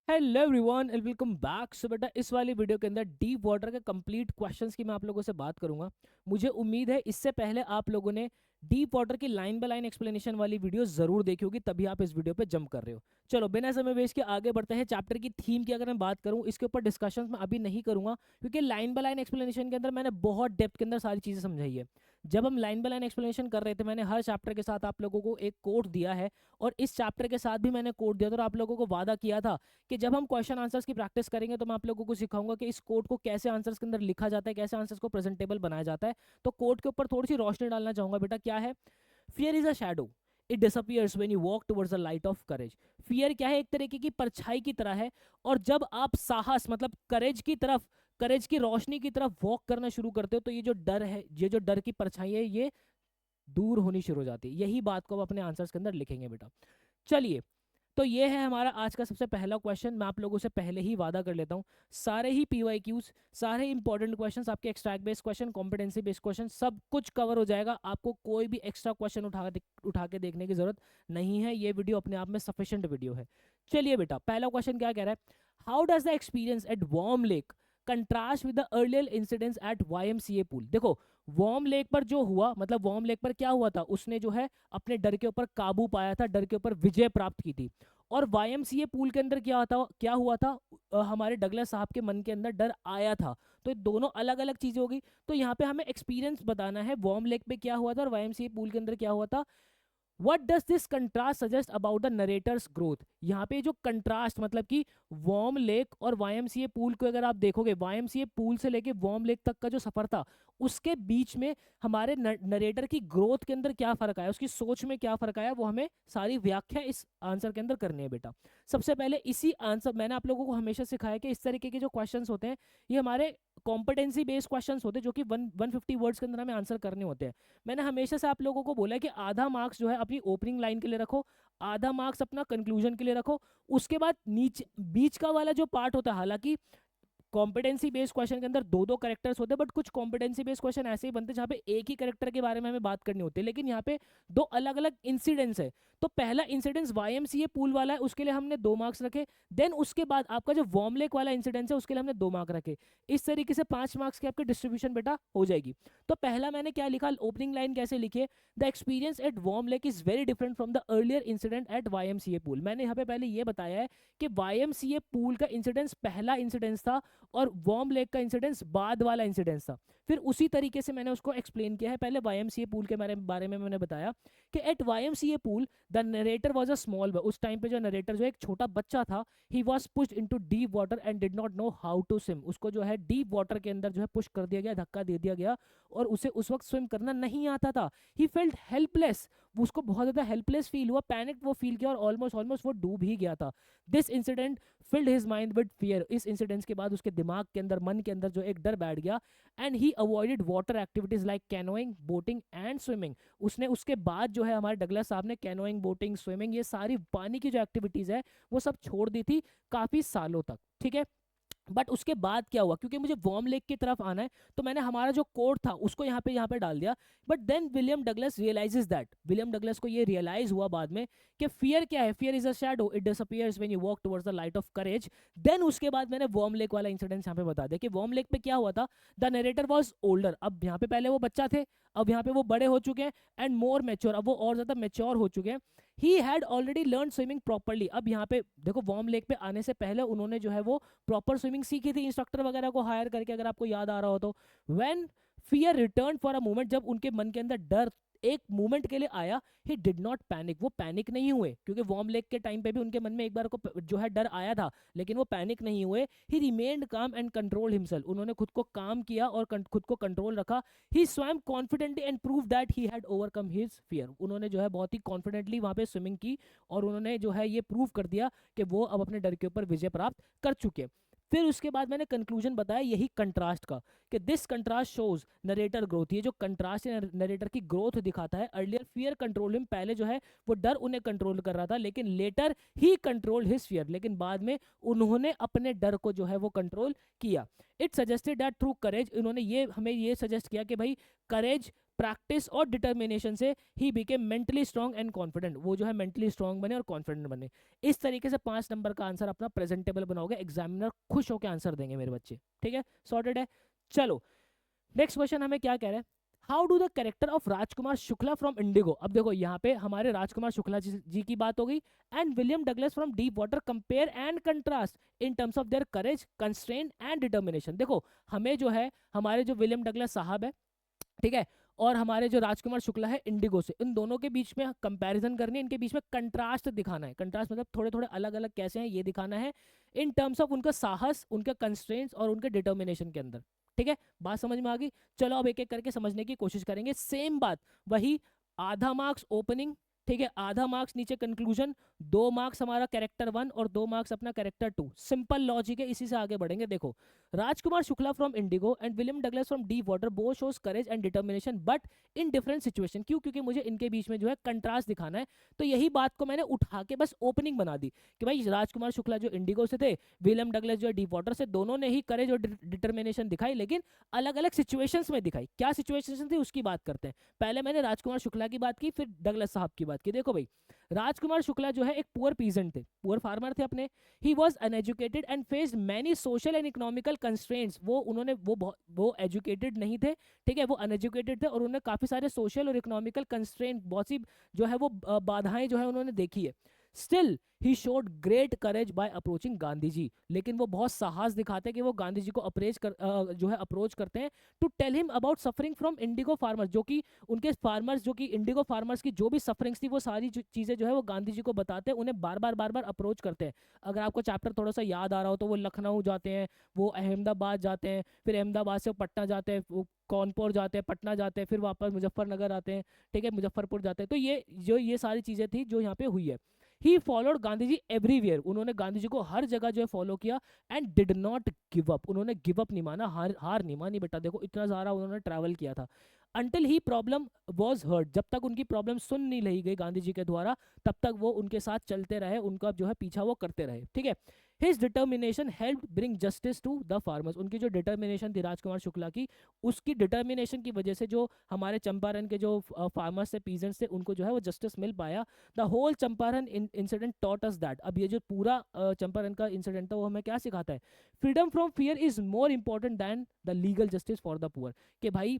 Hello everyone and welcome back. So बेटा इस वाली वीडियो के अंदर डीप वाटर के कंप्लीट क्वेश्चंस की मैं आप लोगों से बात करूंगा। मुझे उम्मीद है इससे पहले आप लोगों ने डीप वाटर की लाइन बाय लाइन एक्सप्लेनेशन वाली वीडियो जरूर देखी होगी, तभी आप इस वीडियो पे जंप कर रहे हो। चलो बिना समय वेस्ट के आगे बढ़ते हैं। चैप्टर की थीम की अगर मैं बात करूं, इसके ऊपर डिस्कशन मैं अभी नहीं करूंगा क्योंकि लाइन बाय लाइन एक्सप्लेनेशन के अंदर मैंने बहुत डेप्थ के अंदर सारी चीजें समझाई है। जब हम लाइन बाय लाइन एक्सप्लेनेशन कर रहे थे मैंने हर चैप्टर के साथ आप लोगों को एक कोड दिया है, और इस चैप्टर के साथ भी मैंने कोड दिया था और आप लोगों को वादा किया था कि जब हम क्वेश्चन आंसर्स की प्रैक्टिस करेंगे तो मैं आप लोगों को सिखाऊंगा कि इस कोड को कैसे आंसर्स के अंदर लिखा जाता है, कैसे आंसर्स को प्रेजेंटेबल बनाया जाता है। तो कोड के ऊपर थोड़ी सी रोशनी डालना चाहूंगा। बेटा क्या है? Fear is a shadow, it disappears when you walk towards the light of courage. Fear क्या है? एक तरीके की परछाई की तरह है, और जब आप साहस मतलब करेज की तरफ, करेज की रोशनी की तरफ वॉक करना शुरू करते हो तो ये जो डर है, ये जो डर की परछाई है, ये दूर होनी शुरू हो जाती है। यही बात को आप अपने आंसर्स के अंदर लिखेंगे बेटा। चलिए, तो ये है हमारा आज का सबसे पहला क्वेश्चन। मैं आप लोगों से पहले ही वादा कर लेता हूँ, सारे ही पीवाईक्यूज, सारे इंपॉर्टेंट क्वेश्चंस, आपके extract based question, competency based question, सब कुछ कवर हो जाएगा। आपको कोई भी एक्स्ट्रा क्वेश्चन उठा के देखने की जरूरत नहीं है। ये वीडियो अपने आप में सफिशिएंट वीडियो है। चलिए बेटा, पहला क्वेश्चन क्या कह रहा है? How does the experience at Warm Lake contrast with the earlier incidents at YMCA pool? देखो, वार्म लेक पर जो हुआ, मतलब वार्म लेक पर क्या हुआ था, उसने जो है अपने डर के ऊपर काबू पाया था, डर के ऊपर विजय प्राप्त की थी। और वाईएमसीए पूल के अंदर क्या हुआ था? हमारे डगलस साहब के मन के अंदर डर आया था। तो ये दोनों अलग अलग चीजें होगी। तो यहाँ पे हमें एक्सपीरियंस बताना है, वार्म लेक पे क्या हुआ था और वाईएमसीए पूल के अंदर क्या हुआ था। What does this contrast suggest about the narrator's growth? यहाँ पे जो कंट्रास्ट मतलब कि वार्म लेक और वाईएमसीए पूल को अगर आप देखोगे, वाईएमसीए पूल से लेके वार्म लेक तक का जो सफर था, उसके बीच में हमारे नरेटर की ग्रोथ के अंदर क्या फर्क आया, उसकी सोच में क्या फर्क आया, वो हमें सारी व्याख्या इस आंसर के अंदर करनी है बेटा। सबसे पहले इसी आंसर, मैंने आप लोगों को हमेशा सिखाया कि इस तरीके के जो क्वेश्चंस होते हैं ये हमारे कॉम्पिटेंसी बेस्ड क्वेश्चंस होते हैं, जो कि 150 वर्ड्स के अंदर हमें आंसर करने होते हैं। मैंने हमेशा से आप लोगों को बोला है कि आधा मार्क्स जो है अपनी ओपनिंग लाइन के लिए रखो, आधा मार्क्स अपना कंक्लूजन के लिए रखो। उसके बाद नीचे बीच का वाला जो पार्ट होता है, हालांकि कॉम्पिटेंसी बेस्ड क्वेश्चन के अंदर दो दो करेक्टर्स होते हैं, बट कुछ कॉम्पिटेंसी बेस्ड क्वेश्चन ऐसे ही बनते हैं जहां पे एक ही करेक्टर के बारे में हमें बात करनी होती है, लेकिन यहाँ पे दो अलग अलग इंसिडेंट्स है। तो पहला इंसिडेंस वाईएमसीए पूल वाला है, उसके लिए हमने 2 मार्क्स रखे। देन उसके बाद आपका जो वार्म लेक वाला इंसिडेंस है उसके लिए हमने 2 मार्क रखे। इस तरीके से 5 मार्क्स की आपकी डिस्ट्रीब्यूशन बेटा हो जाएगी। तो पहला मैंने क्या लिखा, ओपनिंग लाइन कैसे लिखी है? The experience at Warm lake is very different from the earlier incident at YMCA pool. मैंने यहाँ पे पहले ये बताया है कि वाईएमसीए पूल का इंसिडेंस पहला इंसिडेंस था और वार्म लेक का इंसिडेंस बाद वाला इंसिडेंस था। फिर उसी तरीके से मैंने उसको एक्सप्लेन किया है। पहले वाईएमसीए पूल के बारे में मैंने बताया कि at YMCA pool the narrator was a small boy. उस टाइम पे जो नरेटर जो एक छोटा बच्चा था, he was pushed into deep water and did not know how to swim. उसको जो है डीप वाटर के अंदर जो है पुश कर दिया गया, धक्का दे दिया गया, और उसे उस वक्त स्विम करना नहीं आता था। ही फेल्ट हेल्पलेस, उसको बहुत ज्यादा हेल्पलेस फील हुआ, पैनिक वो फील किया और ऑलमोस्ट ऑलमोस्ट वो डूब ही गया था। This incident field his mind with fear. इस इंसिडेंट के बाद उसके दिमाग के अंदर, मन के अंदर जो एक डर बैठ गया। And he avoided water activities like canoeing, boating and swimming. उसने उसके बाद जो है हमारे डगलस साहब ने कैनोइंग, बोटिंग, स्विमिंग, ये सारी पानी की जो एक्टिविटीज है वो सब छोड़ दी थी काफी सालों तक। ठीक है, बट उसके बाद क्या हुआ, क्योंकि मुझे वार्म लेक की तरफ आना है तो मैंने हमारा जो कोड था उसको यहाँ पे डाल दिया। But then William Douglas realizes that, William Douglas को ये रियलाइज हुआ बाद में कि फियर क्या है, fear is a shadow, it disappears when you walk towards the light of courage. Then उसके बाद मैंने वार्म लेक वाला इंसिडेंट यहाँ पे बता दिया कि वार्म लेक पे क्या हुआ था। द नरेटर वॉज ओल्डर, अब यहाँ पे पहले वो बच्चा थे, अब यहाँ पे वो बड़े हो चुके हैं, एंड मोर मेच्योर, अब वो और ज्यादा मेच्योर हो चुके हैं। He had already learn swimming properly. अब यहाँ पे देखो, वार्म लेक पे आने से पहले उन्होंने जो है वो प्रॉपर स्विमिंग सीखी थी इंस्ट्रक्टर वगैरह को हायर करके, अगर आपको याद आ रहा हो तो। When fear return for a moment, जब उनके मन के अंदर डर एक मोमेंट के लिए आया, ही डिड नॉट पैनिक, वो पैनिक नहीं हुए, क्योंकि वार्म लेक के टाइम पे भी उनके मन में एक बार को जो है डर आया था, लेकिन वो पैनिक नहीं हुए। ही रिमेन्ड काम एंड कंट्रोल हिमसेल्फ, उन्होंने खुद को काम किया और खुद को कंट्रोल रखा। He swam confidently and prove that he had overcome his fear. उन्होंने जो है बहुत ही कॉन्फिडेंटली वहां पे स्विमिंग की और उन्होंने जो है ये प्रूव कर दिया कि वो अब अपने डर के ऊपर विजय प्राप्त कर चुके। फिर उसके बाद मैंने कंक्लूजन बताया यही कंट्रास्ट का, कि this contrast shows narrator growth. ये जो कंट्रास्ट है नरेटर की ग्रोथ दिखाता है। अर्लियर फियर कंट्रोल हिम, पहले जो है वो डर उन्हें कंट्रोल कर रहा था, लेकिन लेटर ही कंट्रोल हिज फियर, लेकिन बाद में उन्होंने अपने डर को जो है वो कंट्रोल किया। इट सजेस्टेड दैट थ्रू करेज, इन्होंने ये हमें ये सजेस्ट किया कि भाई करेज प्रैक्टिस और डिटर्मिनेशन से he became mentally strong and confident, वो जो है मेंटली स्ट्रांग बने और कॉन्फिडेंट बने। इस तरीके से 5 नंबर का आंसर अपना प्रेजेंटेबल बनाओगे, एग्जामिनर खुश होकर आंसर देंगे मेरे बच्चे, ठीक है, सॉर्टेड है। चलो नेक्स्ट क्वेश्चन हमें क्या कह रहा है, how do the character of Rajkumar Shukla from Indigo, अब देखो यहाँ पे हमारे राजकुमार शुक्ला जी की बात हो गई, and William Douglas from Deep water compare and contrast in terms of their courage, constraint and determination. देखो हमें जो है हमारे जो विलियम डगलस साहब है, ठीक है, और हमारे जो राजकुमार शुक्ला है इंडिगो से, इन दोनों के बीच में कंपैरिजन करनी है, इनके बीच में कंट्रास्ट दिखाना है। कंट्रास्ट मतलब थोड़े थोड़े अलग अलग कैसे हैं ये दिखाना है, इन टर्म्स ऑफ उनका साहस, उनके कंस्ट्रेंट्स और उनके डिटर्मिनेशन के अंदर, ठीक है, बात समझ में आ गई। चलो अब एक एक करके समझने की कोशिश करेंगे। सेम बात वही, आधा मार्क्स ओपनिंग, ठीक है, आधा मार्क्स नीचे कंक्लूजन, 2 मार्क्स हमारा कैरेक्टर 1 और 2 मार्क्स अपना कैरेक्टर 2। सिंपल लॉजिक है, इसी से आगे बढ़ेंगे। देखो Rajkumar Shukla from Indigo and William Douglas from Deep Water both shows courage and determination but in different situation. क्यों? क्योंकि मुझे इनके बीच में जो है कंट्रास्ट दिखाना है, तो यही बात को मैंने उठा के बस ओपनिंग बना दी कि भाई राजकुमार शुक्ला जो इंडिगो से थे, विलियम डगलस जो है डीप वाटर से, दोनों ने ही करेज और डिटर्मिनेशन दिखाई, लेकिन अलग अलग सिचुएशंस में दिखाई। क्या सिचुएशन थी उसकी बात करते हैं। पहले मैंने राजकुमार शुक्ला की बात की, फिर डगलस साहब की बात की। देखो भाई राजकुमार शुक्ला जो है एक पुअर पीजेंट थे, पुअर फार्मर थे अपने। He was uneducated and faced many social and economical constraints. वो एजुकेटेड नहीं थे, ठीक है, वो अनएजुकेटेड थे और उन्होंने काफी सारे सोशल और इकोनॉमिकल कंस्ट्रेंट, बहुत सी जो है वो बाधाएं जो है उन्होंने देखी है। Still he showed great courage by approaching Gandhi ji, लेकिन वो बहुत साहस दिखाते हैं कि वो गांधी जी को जो है अप्रोच करते हैं to tell him about suffering from indigo farmers, जो कि उनके फार्मर्स, जो कि इंडिगो फार्मर्स की जो भी सफरिंग्स थी वो सारी चीजें जो है वो गांधी जी को बताते हैं, उन्हें बार बार अप्रोच करते हैं। अगर आपको चैप्टर थोड़ा सा याद आ रहा हो तो वो लखनऊ जाते हैं, वो अहमदाबाद जाते हैं, फिर अहमदाबाद से पटना जाते हैं, वो कानपुर जाते हैं, पटना जाते हैं, फिर वापस मुजफ्फरनगर आते हैं, ठीक है, मुजफ्फरपुर जाते हैं। तो ये सारी चीजें थी जो यहाँ पे हुई है। He followed Gandhi ji everywhere, उन्होंने गांधी जी को हर जगह जो है फॉलो किया and did not give up, उन्होंने गिव अप नहीं माना, हार नहीं मानी बेटा। देखो इतना सारा उन्होंने ट्रैवल किया था। Until he problem was heard, जब तक उनकी प्रॉब्लम सुन नहीं ली गई गांधी जी के द्वारा, तब तक वो उनके साथ चलते रहे, उनका जो है पीछा वो करते रहे, ठीक है। His determination help bring justice to the farmers, उनकी जो डिटर्मिनेशन थी राजकुमार शुक्ला की, उसकी डिटर्मिनेशन की वजह से जो हमारे चंपारण के जो फार्मर्स थे, पीजेंट्स थे, उनको जो है वो जस्टिस मिल पाया। The whole Champaran incident taught us that, अब ये जो पूरा चंपारण का इंसिडेंट था वो हमें क्या सिखाता है, freedom from fear is more important than the legal justice for the poor, कि भाई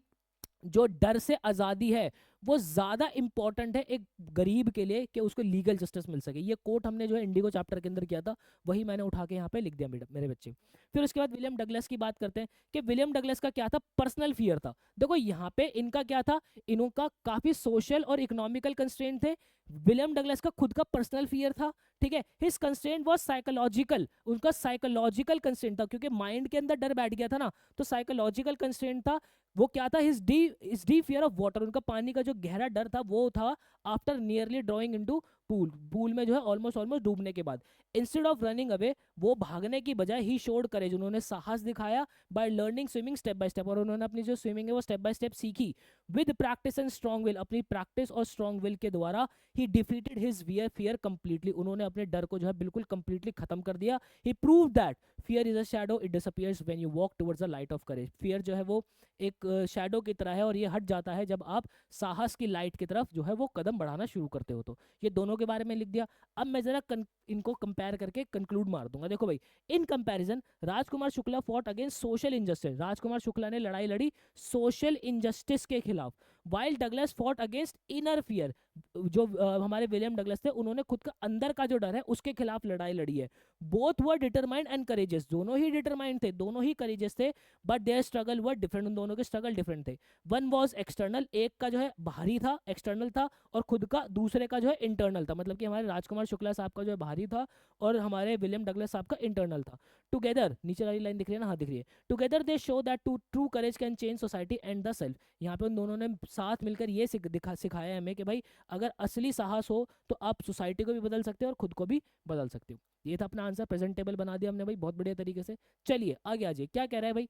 जो डर से आज़ादी है वो ज़्यादा इंपॉर्टेंट है एक गरीब के लिए कि उसको लीगल जस्टिस मिल सके। ये कोट हमने जो है इंडिगो चैप्टर के अंदर किया था, वही मैंने उठा के यहाँ पे लिख दिया मेरे बच्चे। फिर उसके बाद विलियम डगलस की बात करते हैं कि विलियम डगलस का क्या था, पर्सनल फियर था। देखो यहाँ पे इनका क्या था, इनका काफ़ी सोशल और इकोनॉमिकल कंस्ट्रेंट थे, विलियम डगलस का खुद का पर्सनल फियर था, ठीक है। हिज कंस्ट्रेंट वाज साइकोलॉजिकल, उनका साइकोलॉजिकल कंस्ट्रेंट था, क्योंकि माइंड के अंदर डर बैठ गया था ना, तो साइकोलॉजिकल कंस्ट्रेंट था। वो क्या था, his D fear of water, उनका पानी का जो गहरा डर था वो था after nearly drawing into pool में जो है ऑलमोस्ट डूबने के बाद। इंस्टेड ऑफ रनिंग अवे, वो भागने की बजाय ही शोड करेज, उन्होंने साहस दिखाया by learning swimming step by step, और उन्होंने अपनी जो स्विमिंग है वो स्टेप बाय स्टेप सीखी with practice and strong will, अपनी प्रैक्टिस और स्ट्रॉन्ग विल के द्वारा ही डिफीटेड हिज फियर कंप्लीटली, उन्होंने अपने डर को जो है बिल्कुल कंप्लीटली खत्म कर दिया। He prove that fear is a shadow, it disappears when you walk towards the light of courage, fear जो है वो एक शैडो की तरह है और ये हट जाता है जब आप साहस की लाइट की तरफ जो है वो कदम बढ़ाना शुरू करते हो। तो ये दोनों के बारे में लिख दिया। अब मैं जरा इनको कंपेयर करके कंक्लूड मार दूंगा। देखो भाई, in comparison Rajkumar Shukla fought against social injustice, Rajkumar Shukla ने लड़ाई लड़ी सोशल इनजस्टिस के खिलाफ, while Douglas fought against inner fear, जो हमारे विलियम डगलस थे उन्होंने खुद का अंदर का जो डर है उसके खिलाफ लड़ाई लड़ी है। Both were determined and courageous, दोनों ही डिटरमाइंड थे, दोनों ही करेजियस थे, but their struggle were different, उन दोनों के स्ट्रगल डिफरेंट थे। वन वॉज एक्सटर्नल, एक का जो है बाहरी था, एक्सटर्नल था, और खुद का दूसरे का जो है इंटरनल था, मतलब कि हमारे राजकुमार शुक्ला साहब का जो है बाहरी था और हमारे विलियम डगलस साहब का इंटरनल था। टुगेदर, नीचे वाली लाइन दिख रही है ना, हाँ दिख रही है, together they show that true courage can change society and the self, यहाँ पे उन दोनों ने साथ मिलकर ये सिखाया हमें कि भाई अगर असली साहस हो तो आप सोसाइटी को भी बदल सकते हो और खुद को भी बदल सकते हो। ये था अपना आंसर, प्रेजेंटेबल बना दिया हमने भाई बहुत बढ़िया तरीके से। चलिए आगे आ जाइए, क्या कह रहा है भाई,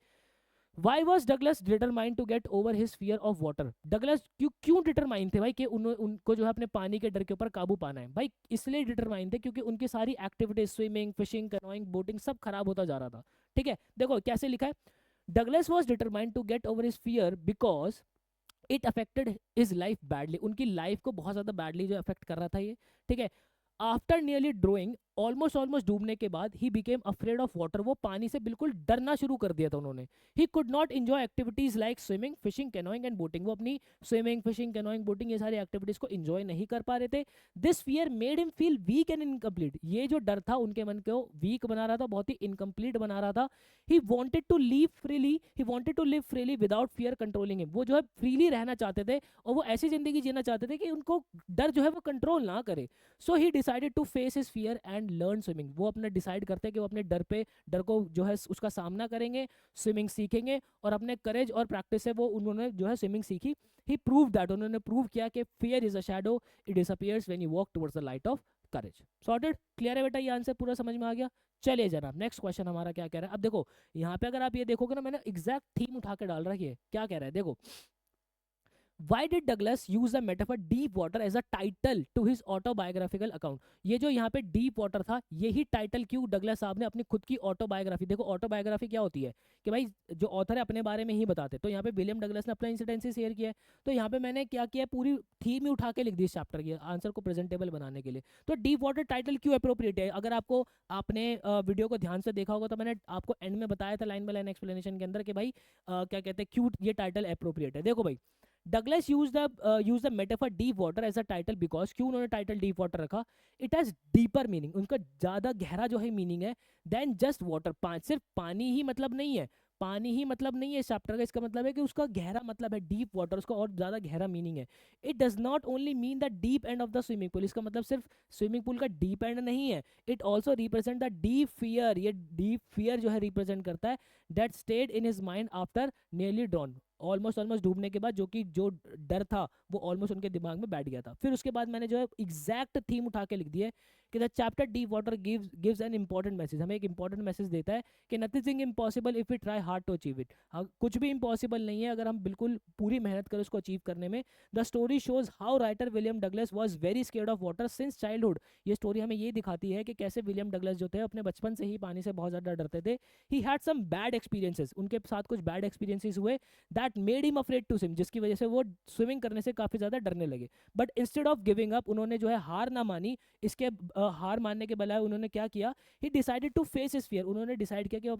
Why was Douglas determined to get over his fear of water? Douglas क्यों डिटरमाइन थे भाई कि उनको जो है अपने पानी के डर के ऊपर काबू पाना है? भाई इसलिए डिटरमाइन थे क्योंकि उनकी सारी activities, swimming, fishing, canoeing, boating सब खराब होता जा रहा था, ठीक है। देखो कैसे लिखा है, Douglas was determined to get over his fear because it affected his life badly, उनकी लाइफ को बहुत ज़्यादा बैडली जो अफेक्ट कर रहा था ये, ठीक है। आफ्टर नियरली ड्रोइंग, ऑलमोस्ट डूबने के बाद, he became afraid of water, वो पानी से बिल्कुल डरना शुरू कर दिया था उन्होंने। He could not enjoy activities like swimming, fishing, canoeing and boating, वो अपनी स्विमिंग, फिशिंग, कैनोइंग, बोटिंग, ये सारी एक्टिविटीज को एंजॉय नहीं कर पा रहे थे। This fear made him feel weak and incomplete, ये जो डर था उनके मन को वीक बना रहा था, बहुत ही इनकम्प्लीट बना रहा था। He wanted to leave freely, he wanted to live freely without fear controlling him, वो जो है फ्रीली रहना चाहते थे और वो ऐसी जिंदगी जीना चाहते थे कि उनको डर जो है वो कंट्रोल ना करे। So he decided to face his fear and learn swimming, वो अपने डिसाइड करते हैं कि वो अपने डर को जो है उसका सामना करेंगे, स्विमिंग सीखेंगे, और अपने करेज और प्रैक्टिस से वो उन्होंने जो है स्विमिंग सीखी। ही प्रूव दैट, उन्होंने प्रूव किया कि fear is a shadow, it disappears when you walk towards the light of courage. Sorted, clear है बेटा, ये आंसर पूरा समझ में आ गया। चलिए जनाब, नेक्स्ट क्वेश्चन हमारा क्या कह रहा है। अब देखो यहाँ पे अगर आप ये देखोगे ना, मैंने एग्जैक्ट थीम उठा के डाल रखी है। क्या कह रहा है देखो, Why did Douglas use the metaphor deep water as a title to his autobiographical account? ये जो यहाँ पे डीप वाटर था, यही टाइटल क्यों डगलस साहब ने अपनी खुद की ऑटोबायोग्राफी, देखो ऑटोबायोग्राफी क्या होती है कि भाई जो ऑथर है अपने बारे में ही बताते, तो यहाँ पे विलियम डगलस ने अपना इंसिडेंसी शेयर किया है, तो यहाँ पे मैंने क्या किया, पूरी थीम ही उठा के लिख दी इस चैप्टर की आंसर को प्रेजेंटेबल बनाने के लिए। तो डीप वाटर टाइटल क्यों अप्रोप्रिएट है, अगर आपको आपने वीडियो को ध्यान से देखा होगा तो मैंने आपको एंड में बताया था लाइन बाय लाइन एक्सप्लेनेशन के अंदर कि भाई क्या कहते हैं क्यों ये टाइटल अप्रोप्रिएट है। देखो भाई, Douglas use the metaphor deep water as a title because, क्यों उन्होंने टाइटल डीप वाटर रखा, इट हैज डीपर मीनिंग, उनका ज्यादा गहरा जो है मीनिंग है देन जस्ट वाटर। सिर्फ पानी ही मतलब नहीं है, पानी ही मतलब नहीं है इस चैप्टर का, इसका मतलब है कि उसका गहरा मतलब है डीप वाटर, उसका और ज्यादा गहरा मीनिंग है। It does not only mean the deep end of the swimming pool, इसका मतलब सिर्फ स्विमिंग पूल का डीप एंड नहीं है। It also represent the deep fear, ये डीप फियर जो है रिप्रेजेंट करता है that stayed in his mind after nearly drawn, almost डूबने के बाद, जो कि जो डर था वो ऑलमोस्ट उनके दिमाग में बैठ गया था। फिर उसके बाद मैंने जो है एग्जैक्ट थीम उठा के लिख दी है कि the chapter deep water gives an important message, हमें एक इंपॉर्टेंट मैसेज देता है कि nothing impossible if we try hard to achieve it, कुछ भी इम्पॉसिबल नहीं है अगर हम बिल्कुल पूरी मेहनत करें उसको अचीव करने में। The story shows how writer William Douglas was very scared of water since childhood, ये स्टोरी हमें ये दिखाती है कि कैसे विलियम डगलस जो थे अपने बचपन से ही पानी से बहुत ज़्यादा डरते थे। He had some bad experiences, उनके साथ कुछ बैड एक्सपीरियंसेस हुए that made him afraid to swim, जिसकी वजह से वो स्विमिंग करने से काफ़ी ज़्यादा डरने लगे। But instead of giving up, उन्होंने जो है हार ना मानी, इसके हार मानने के बजाय उन्होंने क्या किया, he decided to face his fear, उन्होंने डिसाइड किया कि वो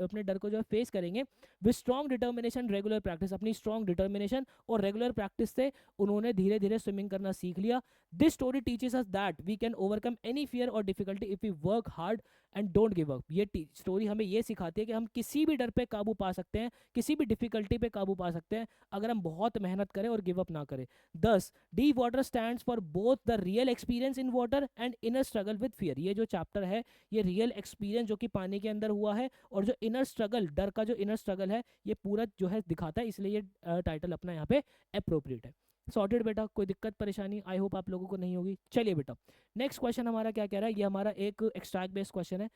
अपने डर को जो है फेस करेंगे with strong determination regular practice, अपनी स्ट्रॉन्ग डिटर्मिनेशन और रेगुलर प्रैक्टिस से उन्होंने धीरे धीरे स्विमिंग करना सीख लिया। This story teaches us that we can overcome any fear और difficulty if we work hard and don't give up, ये स्टोरी हमें ये सिखाती है कि हम किसी भी डर पे काबू पा सकते हैं, किसी भी डिफिकल्टी पे काबू पा सकते हैं अगर हम बहुत मेहनत करें और गिव अप ना करें। दस, deep water stands for both the real experience in water and inner struggle with fear, ये जो चैप्टर है ये रियल एक्सपीरियंस जो कि पानी के अंदर हुआ है और जो इनर स्ट्रगल, डर का जो इनर स्ट्रगल है ये पूरा जो है दिखाता है, इसलिए ये टाइटल अपना यहाँ पे अप्रोप्रिएट है। सॉर्टेड बेटा, कोई दिक्कत परेशानी आई होप आप लोगों को नहीं होगी। चलिए बेटा, नेक्स्ट क्वेश्चन हमारा क्या कह रहा है, ये हमारा एक एक्सट्रैक्ट बेस्ड क्वेश्चन है।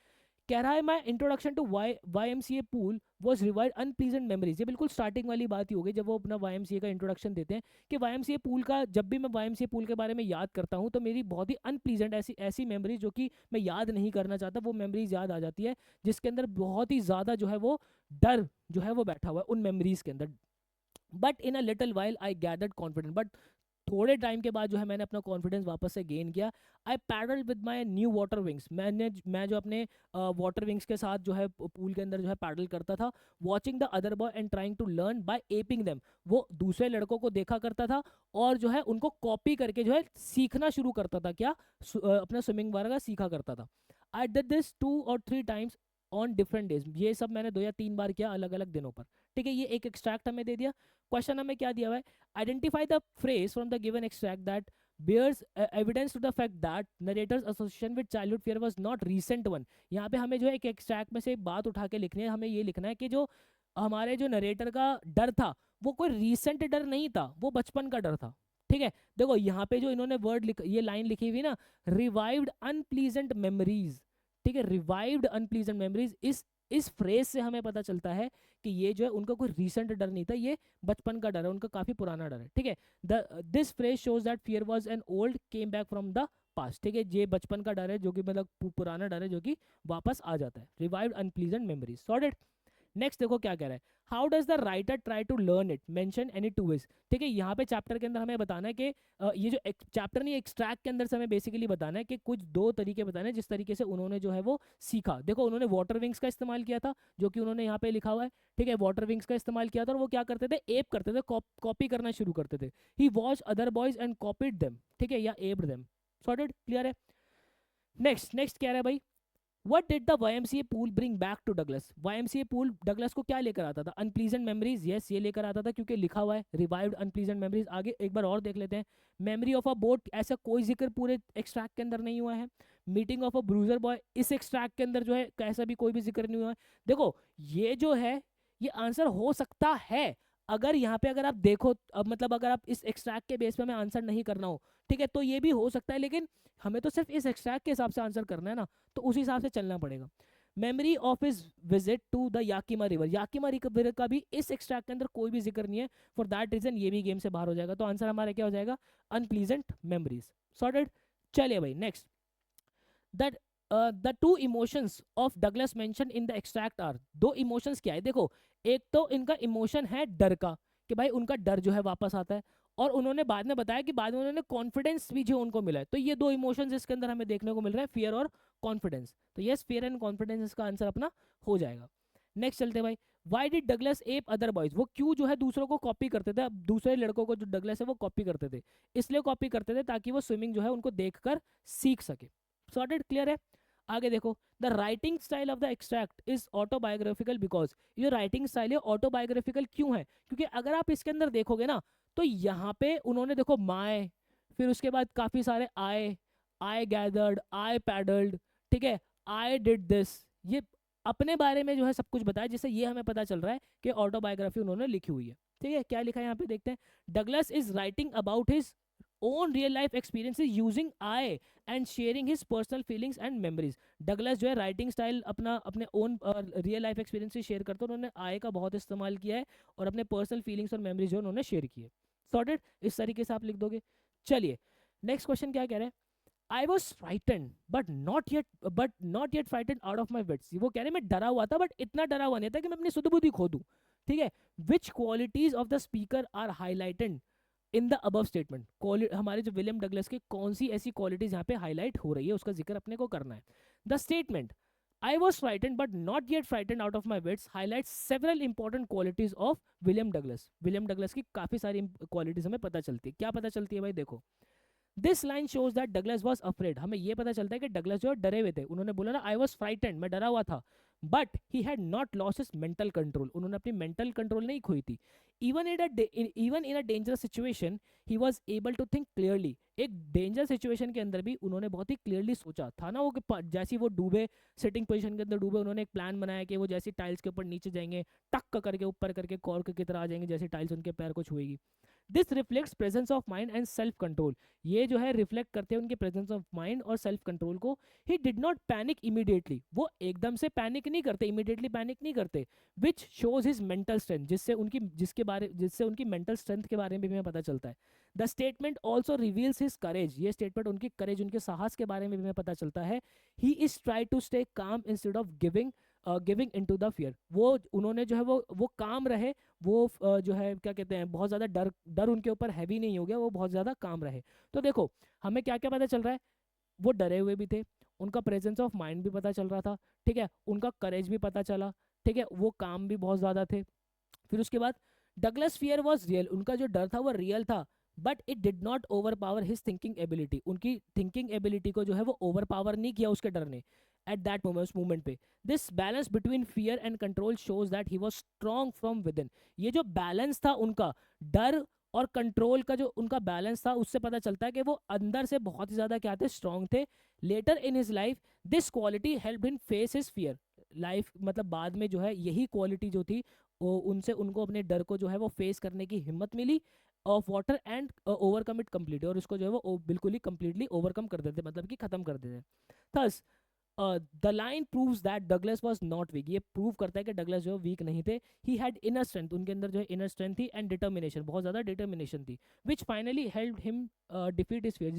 कह रहा है my introduction to YMCA pool was revive unpleasant memories, ये बिल्कुल स्टार्टिंग वाली बात ही होगी जब वो अपना YMCA का इंट्रोडक्शन देते हैं कि YMCA पूल का, जब भी मैं YMCA पूल के बारे में याद करता हूँ तो मेरी बहुत ही अनप्लीजेंट ऐसी मेमोरीज जो कि मैं याद नहीं करना चाहता वो मेमोरीज याद आ जाती है, जिसके अंदर बहुत ही ज़्यादा जो है वो डर जो है वो बैठा हुआ है उन मेमोरीज के अंदर। But in a little while I gathered confidence, but थोड़े टाइम के बाद जो है मैंने अपना कॉन्फिडेंस वापस से गेन किया। I paddle with my new water wings, मैं जो अपने वाटर विंग्स के साथ जो है पूल के अंदर जो है पैडल करता था। Watching the other boy and trying to learn by aping them, वो दूसरे लड़कों को देखा करता था और जो है उनको कॉपी करके जो है सीखना शुरू करता था, क्या अपना स्विमिंग वगैरह सीखा करता था। I did this 2 or 3 times on different days, ये सब मैंने 2 या 3 बार किया अलग अलग दिनों पर। ठीक है, ये एक एक्सट्रैक्ट हमें दे दिया। क्वेश्चन हमें क्या दिया हुआ है, identify the phrase from the given extract that bears evidence to the fact that narrator's association with childhood fear was not recent one। यहाँ पे हमें जो है एक एक्सट्रैक्ट में से बात उठा के लिखनी है, हमें ये लिखना है कि जो हमारे जो नरेटर का डर था वो कोई रीसेंट डर नहीं था, वो बचपन का डर था। ठीक है, देखो यहाँ पे जो इन्होंने ये लाइन लिखी हुई ना, रिवाइव्ड अनप्लीजेंट मेमोरीज, ठीक है, रिवाइव्ड अनप्लीजेंट मेमोरीज, इस फ्रेज से हमें पता चलता है कि ये जो है उनका कोई रीसेंट डर नहीं था, ये बचपन का डर है, उनका काफी पुराना डर है। ठीक है, this phrase shows that fear was an old came back from the past. ठीक है, ये बचपन का डर है जो कि मतलब पुराना डर है जो कि वापस आ जाता है, revived unpleasant memories. Sorted. Next देखो क्या कह रहा है, how does the writer try to learn it, mention any two ways. ठीक है, यहाँ पे चैप्टर के अंदर हमें बताना है कि ये जो चैप्टर नहीं, एक्सट्रैक्ट के अंदर से हमें बेसिकली बताना है कि कुछ दो तरीके बताने हैं जिस तरीके से उन्होंने जो है वो सीखा। देखो उन्होंने वाटर विंग्स का इस्तेमाल किया था, जो कि उन्होंने यहाँ पे लिखा हुआ है। ठीक है, वाटर विंग्स का इस्तेमाल किया था, और वो क्या करते थे, एप करते थे, कॉपी करना शुरू करते थे। He watch other boys and copied them, ठीक है, या एप्ड देम। सॉर्टेड, क्लियर है। नेक्स्ट नेक्स्ट क्या है भाई, What did the YMCA pool bring back to Douglas? YMCA pool Douglas को क्या लेकर आता था? अनप्लीजेंट मेमोरीज, यस ये लेकर आता था क्योंकि लिखा हुआ है रिवाइव्ड अनप्लीजेंट मेमोरीज। आगे एक बार और देख लेते हैं, मेमोरी ऑफ अ बोट, ऐसा कोई जिक्र पूरे एक्सट्रैक्ट के अंदर नहीं हुआ है। Meeting of a bruiser boy, इस एक्सट्रैक्ट के अंदर जो है ऐसा भी कोई भी जिक्र नहीं हुआ है। देखो ये जो है ये आंसर हो सकता है अगर यहाँ पे अगर आप देखो, अब मतलब अगर आप इस एक्सट्रैक्ट के बेस पे हमें आंसर नहीं करना हो, ठीक है, तो ये भी हो सकता है, लेकिन हमें तो सिर्फ इस एक्सट्रैक्ट के हिसाब से आंसर करना है ना, तो उस हिसाब से चलना पड़ेगा। Memory of his visit to the Yakima River, Yakima River का भी इस एक्सट्रैक्ट के अंदर कोई भी जिक्र नहीं है। फॉर दैट रीजन ये भी गेम से बाहर हो जाएगा, तो आंसर हमारा क्या हो जाएगा, अनप्लीजेंट मेमोरीज। सॉर्टेड। चलिए भाई next, that the two emotions of Douglas mention in the extract are, दो इमोशंस क्या है देखो, एक तो इनका इमोशन है डर का, कि भाई उनका डर जो है वापस आता है, और उन्होंने बाद में बताया कि बाद में उन्होंने कॉन्फिडेंस भी जो उनको मिला है। तो ये दो इमोशंस इसके अंदर हमें देखने को मिल रहा है, फियर और कॉन्फिडेंस। तो यस, फियर एंड कॉन्फिडेंस इसका आंसर अपना हो जाएगा। नेक्स्ट चलते भाई, why did Douglas app other boys, वो क्यों जो है दूसरों को कॉपी करते थे, अब दूसरे लड़कों को जो डगलस है वो कॉपी करते थे, इसलिए कॉपी करते थे ताकि वो स्विमिंग जो है उनको देखकर सीख सके। सॉर्टेड, क्लियर है। आगे देखो, the writing style of the extract is autobiographical because, ये राइटिंग स्टाइल है ऑटोबायोग्राफिकल क्यों है, क्योंकि अगर आप इसके अंदर देखोगे ना, तो यहाँ पे उन्होंने देखो माय, फिर उसके बाद काफी सारे आई गैदर्ड, आई पैडल्ड, ठीक है, आई डिड दिस, ये अपने बारे में जो है सब कुछ बताया, जिससे ये हमें पता चल रहा है कि ऑटोबायोग्राफी उन्होंने लिखी हुई है। ठीक है, क्या लिखा है यहाँ पे देखते हैं, Douglas is writing about his own real life experiences using I and sharing his personal feelings and memories. Douglas जो है राइटिंग स्टाइल अपना अपने ओन रियल लाइफ एक्सपीरियंस से शेयर करते हैं, उन्होंने आई का बहुत इस्तेमाल किया है, और अपने पर्सनल फीलिंग्स और मेमोरीज जो उन्होंने शेयर की है। सॉर्टेड, इस तरीके से आप लिख दोगे। चलिए नेक्स्ट क्वेश्चन क्या कह रहे हैं, I was frighten but not yet frighten out of my wits, वो कह रहे हैं मैं डरा हुआ था बट इतना डरा हुआ नहीं था कि मैं अपनी सुध बुद्धि खो दूं। ठीक है, which qualities of the speaker are highlighted in the above statement, हमारे जो विलियम डगलस की कौन सी ऐसी क्वालिटीज यहाँ पे हाईलाइट हो रही है, उसका जिक्र अपने को करना है। The statement I was frightened but not yet frightened out of my wits highlight several important qualities of William Douglas. William Douglas की काफी सारी क्वालिटीज हमें पता चलती है। क्या पता चलती है भाई, देखो, this line shows that Douglas was afraid, हमें ये पता चलता है कि डगलस जो डरे हुए थे, उन्होंने बोला ना आई वॉज फ्राइटेंड, मैं डरा हुआ था, but he had not lost his mental control, उन्होंने अपनी मेंटल कंट्रोल नहीं खोई थी। Even in a dangerous situation he was able to think clearly, एक डेंजर सिचुएशन के अंदर भी उन्होंने बहुत ही क्लियरली सोचा था ना, वो जैसे वो डूबे, सिटिंग पोजीशन के अंदर डूबे, उन्होंने एक प्लान बनाया कि वो जैसी टाइल्स के ऊपर नीचे जाएंगे, टक करके ऊपर करके कॉर्क की तरह आ जाएंगे, जैसे टाइल्स उनके पैर को छुएगी। This reflects presence of mind and self control, ये जो है रिफ्लेक्ट करते हैं उनके प्रेजेंस ऑफ माइंड और सेल्फ कंट्रोल को। He did not panic immediately, वो एकदम से पैनिक नहीं करते, इमीडिएटली पैनिक नहीं करते, which shows his mental strength, जिससे उनकी मेंटल स्ट्रेंथ के बारे में भी हमें पता चलता है। The statement also reveals his courage, ये स्टेटमेंट उनकी करेज, उनके साहस के बारे में भी हमें पता चलता है। He is try to stay calm instead of giving into the fear, वो उन्होंने जो है वो काम रहे, वो जो है क्या कहते हैं, बहुत ज़्यादा डर डर उनके ऊपर हैवी नहीं हो गया, वो बहुत ज़्यादा काम रहे। तो देखो हमें क्या क्या पता चल रहा है, वो डरे हुए भी थे, उनका प्रेजेंस ऑफ माइंड भी पता चल रहा था, ठीक है, उनका करेज भी पता चला, ठीक है, वो काम भी बहुत ज़्यादा थे। फिर उसके बाद डगलस फियर वॉज रियल, उनका जो डर था वो रियल था, but it did not over power his thinking ability, उनकी थिंकिंग एबिलिटी को जो है वो ओवर पावर नहीं किया उसके डर ने एट दैट मोमेंट पे। This balance between fear and control shows that he was strong from with in, ये जो बैलेंस था उनका डर और कंट्रोल का, जो उनका बैलेंस था, उससे पता चलता है कि वो अंदर से बहुत ही ज्यादा क्या थे, स्ट्रॉन्ग थे। Later in his life this quality help him face his fear, life मतलब बाद में जो है यही क्वालिटी जो थी वो उनसे उनको अपने डर को जो है वो फेस करने की हिम्मत मिली of water and overcome it completely, और उसको जो है वो बिल्कुल ही कम्प्लीटली ओवरकम कर देते, मतलब कि खत्म कर देते। Thus the line proves that Douglas was not weak, ये प्रूव करता है कि डगलस जो वीक नहीं थे. ही हैड इनर स्ट्रेंथ, उनके अंदर जो है इनर स्ट्रेंथ थी, एंड डिटर्मिनेशन, बहुत ज़्यादा डिटर्मिनेशन थी, which finally help him defeat is fear,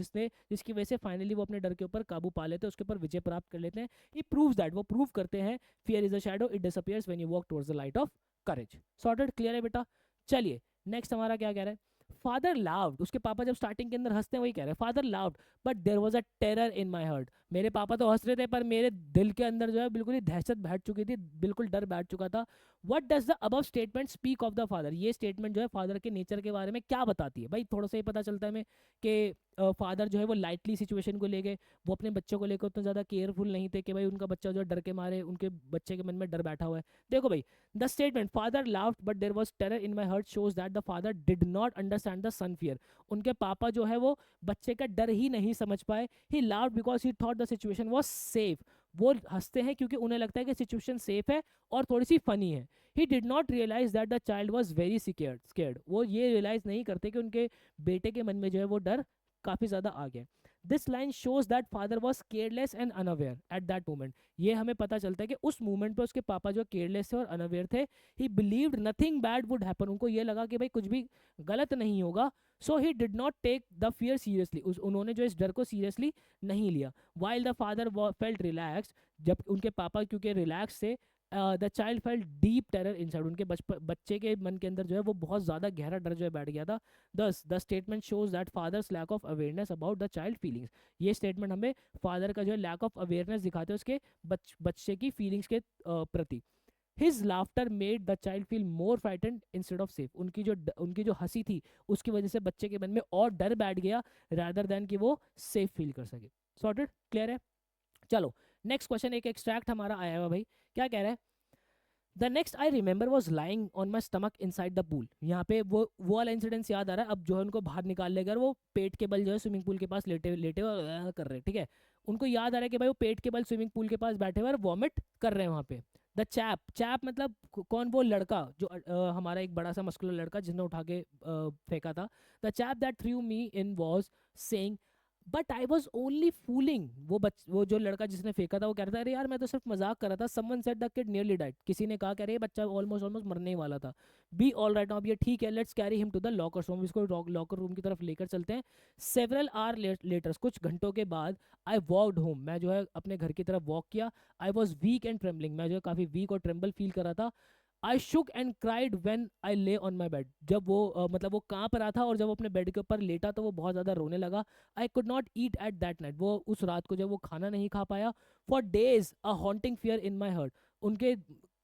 जिसकी वजह से फाइनली वो अपने डर के ऊपर काबू पा लेते हैं, उसके ऊपर विजय प्राप्त कर लेते हैं. ही प्रूव्स दैट, वो प्रूव करते हैं, fear is a shadow, it disappears when you walk towards the light of courage. Sorted, clear है बेटा. चलिए नेक्स्ट हमारा क्या कह रहा है. फादर लाव्ड, उसके पापा जब स्टार्टिंग के अंदर हंसते हैं वही कह रहे हैं, father laughed but there was a terror in my heart, मेरे पापा तो हंस रहे थे पर मेरे दिल के अंदर जो है बिल्कुल ही दहशत बैठ चुकी थी, बिल्कुल डर बैठ चुका था. What does the above statement speak of the father, ये स्टेटमेंट जो है फादर के नेचर के बारे में क्या बताती है. भाई थोड़ा सा ही पता चलता है हमें कि फादर जो है वो लाइटली सिचुएशन को ले गए, वो अपने बच्चों को लेकर उतना ज़्यादा केयरफुल नहीं थे कि भाई उनका बच्चा जो है डर के मारे उनके बच्चे के मन में डर बैठा हुआ है. देखो भाई, the statement father laughed but there was terror in my heart shows that the father did not understand the son fear, उनके पापा जो है वो बच्चे का डर ही नहीं समझ पाए. ही laughed because he thought the situation was safe, वो हंसते हैं क्योंकि उन्हें लगता है कि सिचुएशन सेफ है और थोड़ी सी फनी है. He did not realise that the child was very scared, वो ये रियलाइज नहीं करते कि उनके बेटे के मन में जो है वो डर काफ़ी ज़्यादा आ गया. This line shows that father was careless and unaware at that moment, ये हमें पता चलता है कि उस मोमेंट पे उसके पापा जो केयरलेस थे और अनअवेयर थे. ही believed nothing bad would happen, उनको ये लगा कि भाई कुछ भी गलत नहीं होगा. So he did not take the fear seriously, उन्होंने जो इस डर को सीरियसली नहीं लिया. While the father felt relaxed, जब उनके पापा क्योंकि रिलैक्स थे, the child felt deep terror inside, उनके बच्चे के मन के अंदर जो है वो बहुत ज़्यादा गहरा डर जो है बैठ गया था. Thus the statement shows that father's lack of awareness about the child feelings, ये स्टेटमेंट हमें फादर का जो है लैक ऑफ अवेयरनेस दिखाते हैं उसके बच्चे की फीलिंग्स के प्रति. His laughter made the child feel more frightened instead of safe, उनकी जो हंसी थी उसकी वजह से बच्चे के मन में और डर बैठ गया रादर देन कि वो सेफ फील कर सके. सॉर्टेड, क्लियर है. चलो नेक्स्ट क्वेश्चन, एक एक्सट्रैक्ट हमारा आया हुआ भाई, क्या कह रहा है. The next I remember was lying on my stomach in side the pool, यहाँ पे वो वाला इंसिडेंस याद आ रहा है. अब जो है उनको बाहर निकाल लेकर वो पेट के बल जो है स्विमिंग पूल के पास लेटे लेटे कर रहे हैं, ठीक है. उनको याद आ रहा है कि भाई वो पेट के बल स्विमिंग पूल के पास बैठे हुए और वॉमिट कर रहे हैं वहाँ पे. द चैप, चैप मतलब कौन, वो लड़का जो हमारा एक बड़ा सा मस्कुलर लड़का जिसने उठा के फेंका था. The chap that through me in was saying but I was only fooling, वो जो लड़का जिसने फेंका था वो कह रहा था अरे यार मैं तो सिर्फ मजाक कर रहा था. Someone said the kid nearly died, किसी ने कहा कि अरे बच्चा ऑलमोस्ट ऑलमोस्ट मरने ही वाला था. बी ऑल राइट नाउ, अब ये ठीक है, let's carry him to the locker room, इसको लॉकर रूम की तरफ लेकर चलते हैं. सेवरल आर लेटर्स, कुछ घंटों के बाद, आई वॉकड होम, मैं जो है अपने घर की तरफ वॉक किया. I was weak and trembling, मैं जो है काफ़ी वीक और ट्रेम्बल फील कर रहा था. आई शुक एंड क्राइड वेन आई ले ऑन माई बेड, जब वो मतलब वो कांप रहा था और जब वो अपने बेड के ऊपर लेटा तो वो बहुत ज़्यादा रोने लगा. आई could not eat at that night, वो उस रात को जब वो खाना नहीं खा पाया. For days a haunting fear in my heart, उनके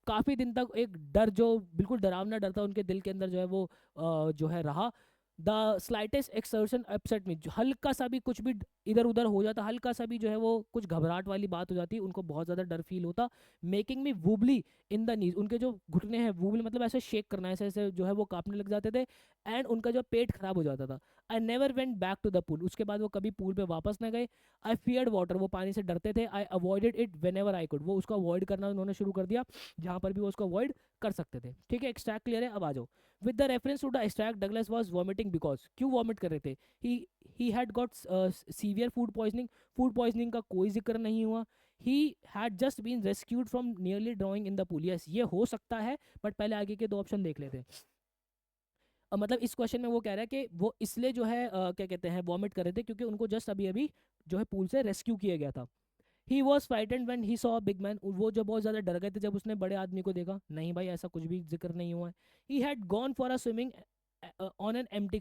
काफ़ी दिन तक एक डर जो बिल्कुल डरावना डर था उनके दिल के अंदर जो है वो जो है रहा. द स्लाइटेस्ट एक्सर्शन अपसेट मी, हल्का सा भी कुछ भी इधर उधर हो जाता, हल्का सा भी जो है वो कुछ घबराहट वाली बात हो जाती, उनको बहुत ज़्यादा डर फील होता. मेकिंग मी वूबली इन द नीज, उनके जो घुटने हैं वूबली मतलब ऐसे शेक करना, ऐसे ऐसे जो है वो कांपने लग जाते थे. एंड उनका जो पेट खराब हो जाता था. I never went back to the pool, उसके बाद वो कभी पूल पे वापस ना गए. आई फियर्ड वाटर, वो पानी से डरते थे. I avoided it whenever I could, वो उसको अवॉइड करना उन्होंने शुरू कर दिया जहाँ पर भी वो उसको अवॉइड कर सकते थे. ठीक है, एक्सट्रैक्ट क्लियर है. अब आ जाओ. With the reference to the extract, Douglas was vomiting because, क्यों वॉमिट कर रहे थे. He had got severe food poisoning का कोई जिक्र नहीं हुआ. He had just been rescued from nearly drowning in the pool, yes ये हो सकता है बट पहले आगे के दो ऑप्शन देख लेते हैं. मतलब इस क्वेश्चन में वो कह रहा है कि वो इसलिए जो है क्या कहते हैं वॉमिट कर रहे थे क्योंकि उनको जस्ट अभी अभी जो है पूल से रेस्क्यू किया गया था. He was frightened when he saw big man, वो जो बहुत ज़्यादा डर गए थे जब उसने बड़े आदमी को देखा. नहीं भाई ऐसा कुछ भी जिक्र नहीं हुआ है. He had gone for a swimming on an empty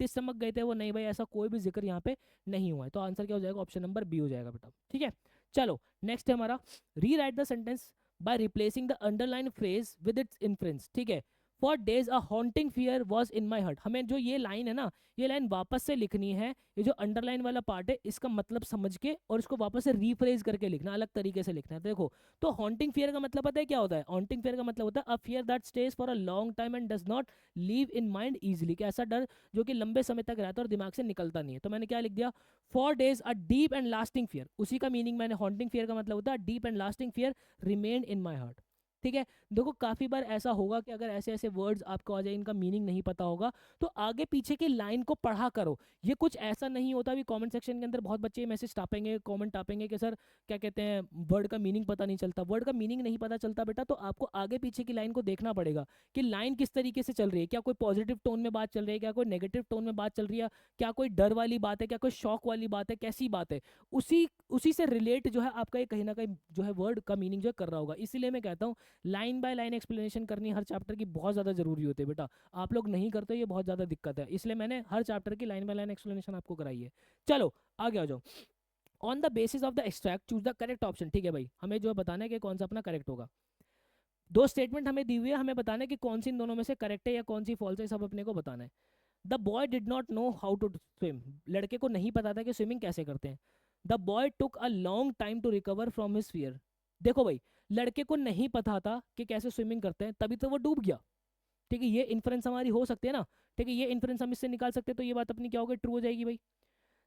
stomach गए थे वो. नहीं भाई ऐसा कोई भी जिक्र यहाँ पे नहीं हुआ है. तो आंसर क्या हो जाएगा, ऑप्शन नंबर बी हो जाएगा बेटा. ठीक है, चलो नेक्स्ट है हमारा, री right the sentence by replacing the underline phrase with its inference. ठीक है, for days a haunting fear was in my heart, हमें जो ये लाइन है ना ये लाइन वापस से लिखनी है. ये जो अंडरलाइन वाला पार्ट है इसका मतलब समझ के और इसको वापस से रीफ्रेज करके लिखना, अलग तरीके से लिखना है. देखो तो हॉन्टिंग फियर का मतलब पता है क्या होता है. हॉन्टिंग फियर का मतलब होता है a fear that stage for a long time and does not leave in mind easily, कि ऐसा डर जो कि लंबे समय तक रहता है और दिमाग से निकलता नहीं है. तो मैंने क्या लिख दिया, for days a deep and lasting fear, उसी का मीनिंग मैंने, हॉन्टिंग फियर का मतलब होता है deep and lasting fear remain in my heart. ठीक है। देखो काफी बार ऐसा होगा कि अगर ऐसे ऐसे वर्ड्स आपको आ जाए, इनका मीनिंग नहीं पता होगा, तो आगे पीछे की लाइन को पढ़ा करो। ये कुछ ऐसा नहीं होता भी कमेंट सेक्शन के अंदर बहुत बच्चे मैसेज टापेंगे, कमेंट टापेंगे कि सर क्या कहते हैं वर्ड का मीनिंग पता नहीं चलता। वर्ड का मीनिंग नहीं पता चलता बेटा, तो आपको आगे पीछे की लाइन को देखना पड़ेगा कि लाइन किस तरीके से चल रही है। क्या कोई पॉजिटिव टोन में बात चल रही है, क्या कोई नेगेटिव टोन में बात चल रही है, क्या कोई डर वाली बात है, क्या कोई शौक वाली बात है, कैसी बात है। उसी उसी से रिलेट जो है आपका ये कहीं ना कहीं जो है वर्ड का मीनिंग जो है कर रहा होगा। इसीलिए मैं कहता हूँ लाइन बाय लाइन एक्सप्लेनेशन करनी हर चैप्टर की बहुत ज़्यादा जरूरी होती है बेटा। आप लोग नहीं करते, ये बहुत ज़्यादा दिक्कत है, इसलिए मैंने हर चैप्टर की लाइन बाय लाइन एक्सप्लेनेशन आपको कराई है। चलो आगे आ जाओ। On the basis of the extract choose the correct option. ठीक है भाई, हमें जो है बताना है कि कौन सा अपना करेक्ट होगा। दो स्टेटमेंट हमें दी हुई है, हमें बताना है कि कौन सी इन दोनों में से करेक्ट है या कौन सी फॉल्स है, सब अपने को बताना है। The boy did not know how to swim. लड़के को नहीं पता था कि स्विमिंग कैसे करते हैं। The boy took a long time to recover from his fear. देखो भाई, लड़के को नहीं पता था कि कैसे स्विमिंग करते हैं, तभी तो वो डूब गया। ठीक है, ये इन्फ्रेंस हमारी हो सकती है ना। ठीक है, ये इन्फ्रेंस हम इससे निकाल सकते हैं, तो ये बात अपनी क्या होगी, ट्रू हो जाएगी भाई।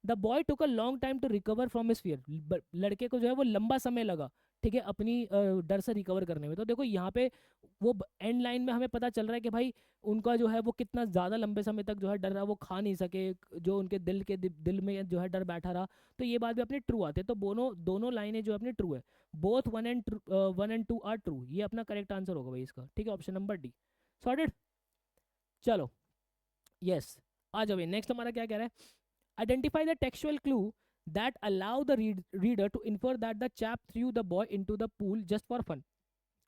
The boy took a long time to recover from his fear. लड़के को जो है वो लंबा समय लगा, ठीक है, अपनी डर से रिकवर करने में। तो देखो यहाँ पे वो एंड लाइन में हमें पता चल रहा है कि भाई उनका जो है वो कितना ज़्यादा लंबे समय तक जो है डर रहा, वो खा नहीं सके, जो उनके दिल में जो है डर बैठा रहा। तो ये बात भी अपनी ट्रू आती है, तो दोनों दोनों लाइनें जो अपनी ट्रू है। बोथ 1 and 2 आर ट्रू, ये अपना करेक्ट आंसर होगा भाई इसका। ठीक है, ऑप्शन नंबर डी सॉर्टेड। चलो यस, आ जाओ भाई, नेक्स्ट हमारा क्या कह रहा है। Identify the textual clue that allow the reader to infer that the chap threw the boy into the pool just for fun.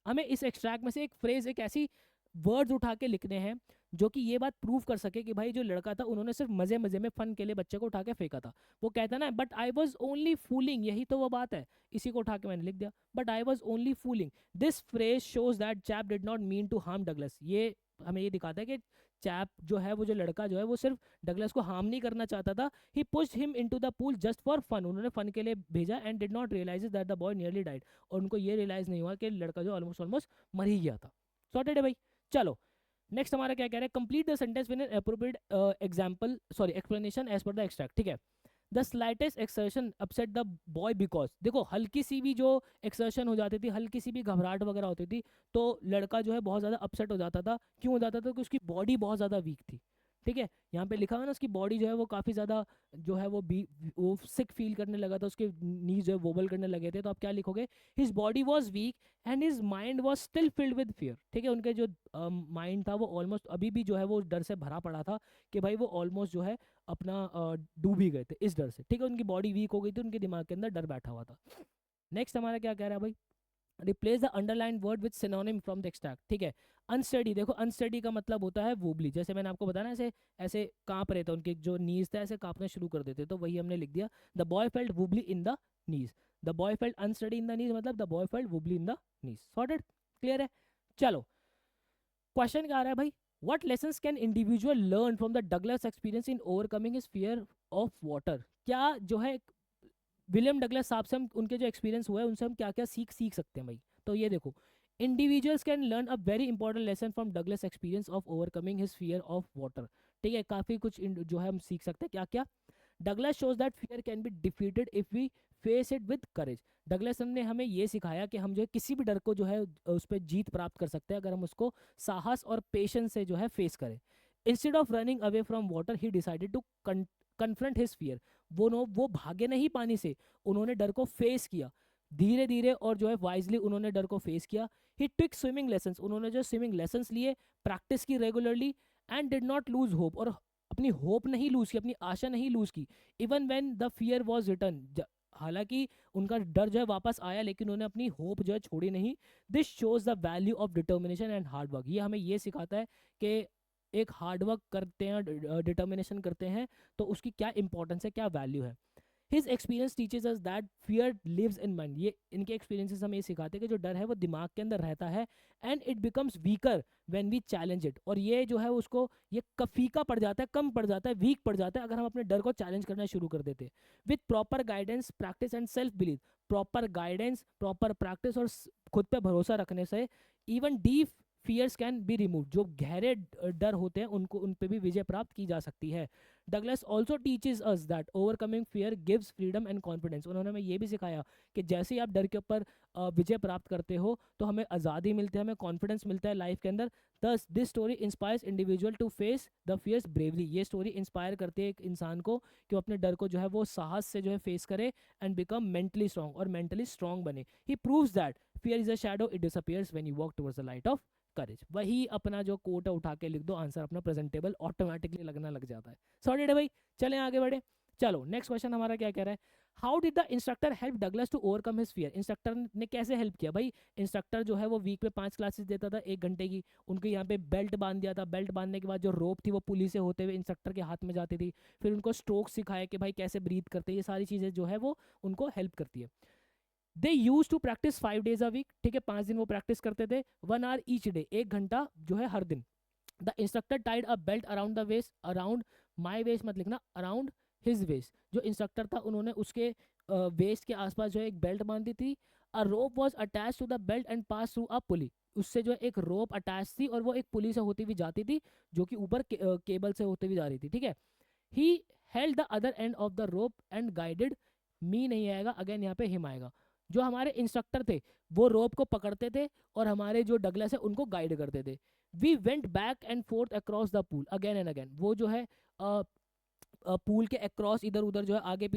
हमें इस एक्सट्रैक्ट में से एक फ्रेज, एक ऐसी वर्ड्स उठा के लिखने हैं जो कि ये बात प्रूव कर सके कि भाई जो लड़का था उन्होंने सिर्फ मजे मजे में फन के लिए बच्चे को उठा के फेंका था। वो कहता ना but I was only fooling, यही तो वो बात है, इसी को उठा के मैंने लिख दिया, but I was only fooling. This phrase shows that chap did not mean to harm Douglas. ये हमें ये दिखाता है कि चैप जो है, वो जो लड़का जो है वो सिर्फ डगलस को हार्म नहीं करना चाहता था। He pushed him into the pool just for fun, उन्होंने फन के लिए भेजा, and did not realise that the boy nearly died. और उनको ये रियलाइज नहीं हुआ कि लड़का जो ऑलमोस्ट ऑलमोस्ट मर ही गया था। सॉर्टेड है भाई। चलो नेक्स्ट हमारा क्या कह रहा है, complete the sentence with an appropriate example sorry explanation as per the extract. ठीक है, the slightest exertion upset the boy because. देखो हल्की सी भी जो एक्सर्शन हो जाती थी, हल्की सी भी घबराहट वगैरह होती थी, तो लड़का जो है बहुत ज़्यादा अपसेट हो जाता था। क्यों हो जाता था, क्योंकि उसकी बॉडी बहुत ज़्यादा वीक थी। ठीक है, यहाँ पे लिखा हुआ ना उसकी बॉडी जो है वो काफ़ी ज़्यादा जो है वो सिक फील करने लगा था, उसके नीज जो है वोबल करने लगे थे। तो आप क्या लिखोगे, his body was weak and his mind was still filled with fear. ठीक है, उनके जो माइंड था वो ऑलमोस्ट अभी भी जो है वो डर से भरा पड़ा था कि भाई वो ऑलमोस्ट जो है अपना डूब ही गए थे इस डर से। ठीक है, उनकी बॉडी वीक हो गई थी, उनके दिमाग के अंदर डर बैठा हुआ था। नेक्स्ट हमारा क्या कह रहा है भाई, replace the underline word with synonym from the extract. ठीक है, अनस्टडी, देखो अनस्टडी का मतलब होता है वूबली, जैसे मैंने आपको बताया ना, ऐसे ऐसे कांप रहे थे, उनके जो नीज था ऐसे कांपने शुरू कर देते, तो वही हमने लिख दिया, the boy felt wobbly in the knees. The boy felt unsteady in the knees मतलब the boy felt wobbly in the knees. Sorted, clear है। चलो क्वेश्चन क्या आ रहा है भाई, what lessons can individual learn from the Douglas experience in overcoming his fear of water. क्या जो है विलियम डगलस साहब से हम उनके जो एक्सपीरियंस हुआ है उनसे हम क्या क्या सीख सीख सकते हैं भाई। तो ये देखो, individuals can learn a very important lesson from Douglas experience of overcoming his fear of water. ठीक है, काफ़ी कुछ जो है हम सीख सकते हैं। क्या क्या, Douglas shows that fear can be defeated if we face it with courage. Douglas ने हमें ये सिखाया कि हम जो है किसी भी डर को जो है उस पर जीत प्राप्त कर सकते हैं अगर हम उसको साहस और पेशेंस से जो है फेस करें। Instead of running away from water he decided to confront his fear. वो भागे नहीं पानी से, उन्होंने डर को फेस किया धीरे धीरे और जो है वाइजली उन्होंने डर को फेस किया। ही टुक स्विमिंग लेसन्स, उन्होंने जो स्विमिंग लेसन्स लिए, प्रैक्टिस की regularly, and did not lose hope, और अपनी होप नहीं लूज की, अपनी आशा नहीं लूज की। Even when the fear was written, हालांकि उनका डर जो है वापस आया लेकिन उन्होंने अपनी होप जो है छोड़ी नहीं। This shows the value of determination and hard work. ये हमें ये सिखाता है कि एक हार्ड वर्क करते हैं, डिटर्मिनेशन करते हैं, तो उसकी क्या इंपॉर्टेंस है, क्या वैल्यू है। His experience teaches us that fear lives in mind. ये इनके एक्सपीरियंसेस हमें ये सिखाते हैं कि जो डर है वो दिमाग के अंदर रहता है, and it becomes weaker when we challenge it. और ये जो है उसको ये फीका पड़ जाता है, कम पड़ जाता है, वीक पड़ जाता है अगर हम अपने डर को चैलेंज करना शुरू कर देते हैं। With proper guidance, practice and self believe, proper guidance, proper practice और खुद पे भरोसा रखने से even deep fears can be remove, जो गहरे डर होते हैं उनको, उन पे भी विजय प्राप्त की जा सकती है। Douglas also teaches us that overcoming fear gives freedom and confidence. उन्होंने हमें ये भी सिखाया कि जैसे ही आप डर के ऊपर विजय प्राप्त करते हो तो हमें आज़ादी मिलती है, हमें कॉन्फिडेंस मिलता है लाइफ के अंदर। Thus this story inspires individual to face the fears bravely. ये स्टोरी इंस्पायर करती है एक इंसान को कि वो अपने डर को जो है वो साहस से जो है फेस करे एंड बिकम मेंटली स्ट्रॉन्ग, और मेंटली स्ट्रॉन्ग बने। He proves that fear is a shadow, it disappears when you walk towards the light of courage. वही अपना जो कोट है उठा के लिख दो, आंसर अपना प्रेजेंटेबल ऑटोमेटिकली लगना लग जाता है। सॉरी है भाई, चलें आगे बढ़े। चलो नेक्स्ट क्वेश्चन हमारा क्या कह रहा है, how did the instructor help Douglas to overcome his fear. Instructor ने कैसे हेल्प किया भाई। इंस्ट्रक्टर जो है वो वीक में 5 क्लासेस देता था 1 घंटे की, उनको यहाँ पे बेल्ट बांध दिया था। बेल्ट बांधने के बाद जो रोप थी वो पुली से होते हुए इंस्ट्रक्टर के हाथ में जाती थी। फिर उनको स्ट्रोक सिखाया कि भाई कैसे ब्रीथ करते हैं, ये सारी चीज़ें जो है वो उनको हेल्प करती है। They use to practice 5 days a week, ठीक है 5 दिन वो प्रैक्टिस करते थे। 1 hour each day, 1 घंटा जो है हर दिन। The instructor tied a belt around the waist, around my waist मत लिखना, अराउंड हिज वेस्ट। जो इंस्ट्रक्टर था उन्होंने उसके वेस्ट के आसपास जो है एक बेल्ट बांधी थी। A rope was attach to the belt and pass through a pulley. उससे जो है एक रोप अटैच थी और वो एक पुली से होती हुई जाती थी, जो कि ऊपर केबल से होती हुई जा रही थी, ठीक है। He held the other and of the rope and guided मी नहीं आएगा, अगेन यहाँ पे हिम आएगा। जो हमारे इंस्ट्रक्टर थे वो रोप को पकड़ते थे और हमारे जो डगलस है उनको गाइड करते थे। We went back and forth across the pool again and again. वो जो है पूल के अक्रॉस इधर उधर जो है आगे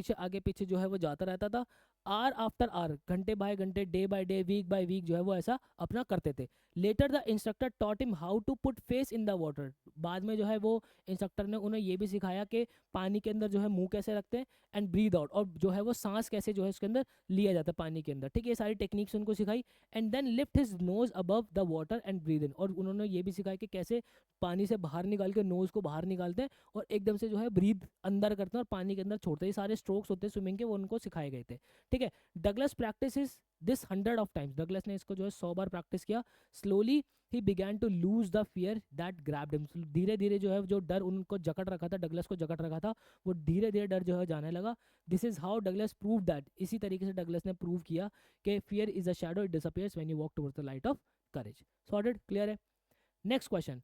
पीछे जो है वो जाता रहता था। आर आफ्टर आर, घंटे बाय घंटे, day by day, week by week जो है वो ऐसा अपना करते थे। Later the instructor taught him how to put face in the water. बाद में जो है वो इंस्ट्रक्टर ने उन्हें ये भी सिखाया कि पानी के अंदर जो है मुंह कैसे रखते हैं एंड ब्रीद आउट, और जो है वो सांस कैसे जो है उसके अंदर लिया जाता है पानी के अंदर, ठीक है। ये सारी टेक्निक्स उनको सिखाई। And then lift his nose above the water and breathe in, और उन्होंने ये भी सिखाया कि कैसे पानी से बाहर निकाल के नोज को बाहर निकालते हैं और एकदम से जो है ब्रीद अंदर करते हैं और पानी के अंदर छोड़ते हैं। ये सारे स्ट्रोक्स होते हैं स्विमिंग के, वो उनको सिखाए गए थे, ठीक है। Douglas practice is this 100 of times। Douglas ने इसको जो है 100 बार प्रैक्टिस किया। स्लोली ही began to lose the fear that grabbed him. धीरे धीरे जो है जो डर उनको जकड़ रखा था, डगलस को जकड़ रखा था, वो धीरे धीरे डर जो है जाने लगा। This is how Douglas prove that, इसी तरीके से डगलस ने प्रूव किया कि fear is a shadow, it disappears when you walk towards the light of courage. Sorted, clear है। Next question.